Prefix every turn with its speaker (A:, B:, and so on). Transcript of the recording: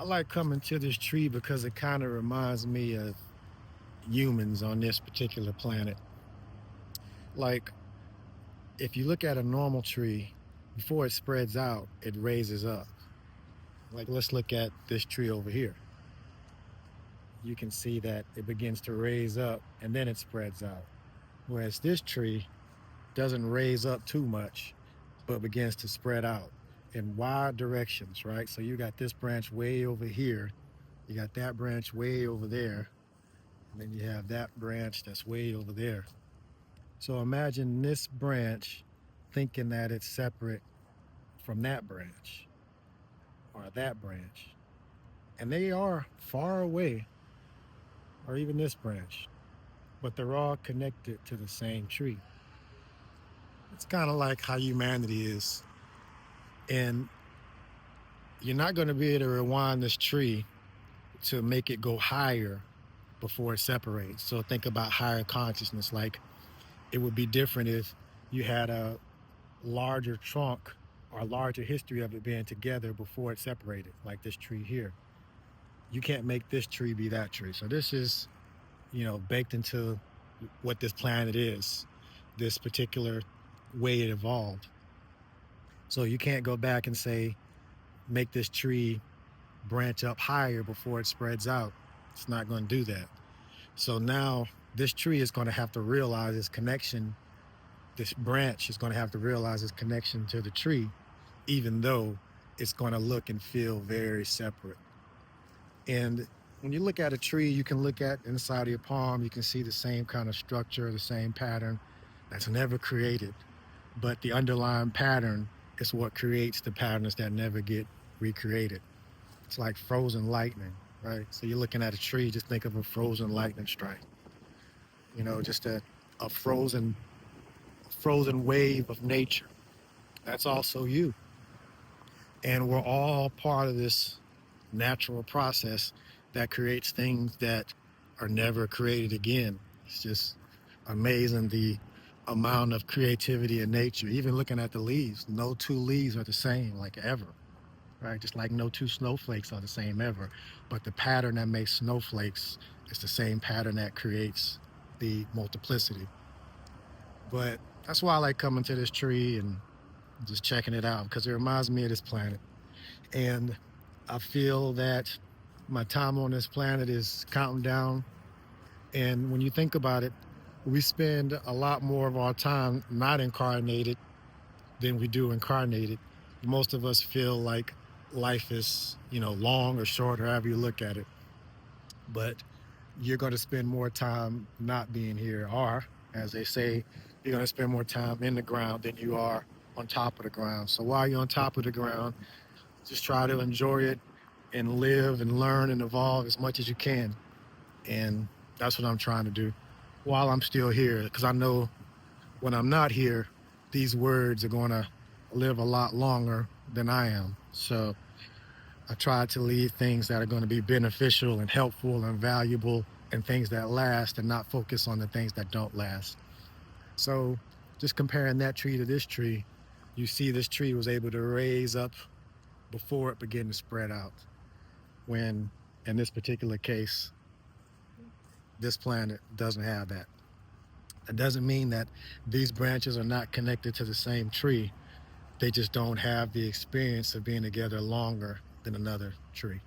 A: I like coming to this tree because it kind of reminds me of humans on this particular planet. Like, if you look at a normal tree, before it spreads out, it raises up. Like, let's look at this tree over here. You can see that it begins to raise up and then it spreads out. Whereas this tree doesn't raise up too much, but begins to spread out in wide directions, right? So you got this branch way over here, you got that branch way over there, and then you have that branch that's way over there. So imagine this branch thinking that it's separate from that branch or that branch. And they are far away, or even this branch, but they're all connected to the same tree. It's kind of like how humanity is. And you're not going to be able to rewind this tree to make it go higher before it separates. So think about higher consciousness. Like, it would be different if you had a larger trunk or a larger history of it being together before it separated, like this tree here. You can't make this tree be that tree. So this is, baked into what this planet is, this particular way it evolved. So you can't go back and say, make this tree branch up higher before it spreads out. It's not going to do that. So now this tree is going to have to realize its connection. This branch is going to have to realize its connection to the tree, even though it's going to look and feel very separate. And when you look at a tree, you can look at inside of your palm, you can see the same kind of structure, the same pattern that's never created. But the underlying pattern is what creates the patterns that never get recreated. It's like frozen lightning, right? So you're looking at a tree, just think of a frozen lightning strike. Just a frozen wave of nature. That's also you. And we're all part of this natural process that creates things that are never created again. It's just amazing the amount of creativity in nature. Even looking at the leaves, no two leaves are the same, like, ever, right? Just like no two snowflakes are the same ever. But the pattern that makes snowflakes is the same pattern that creates the multiplicity. But that's why I like coming to this tree and just checking it out, because it reminds me of this planet. And I feel that my time on this planet is counting down. And when you think about it, we spend a lot more of our time not incarnated than we do incarnated. Most of us feel like life is, long or short, or however you look at it. But you're going to spend more time not being here, or, as they say, you're going to spend more time in the ground than you are on top of the ground. So while you're on top of the ground, just try to enjoy it and live and learn and evolve as much as you can. And that's what I'm trying to do while I'm still here, because I know when I'm not here, these words are going to live a lot longer than I am. So I try to leave things that are going to be beneficial and helpful and valuable and things that last, and not focus on the things that don't last. So just comparing that tree to this tree, you see this tree was able to raise up before it began to spread out. When, in this particular case, this planet doesn't have that. That doesn't mean that these branches are not connected to the same tree. They just don't have the experience of being together longer than another tree.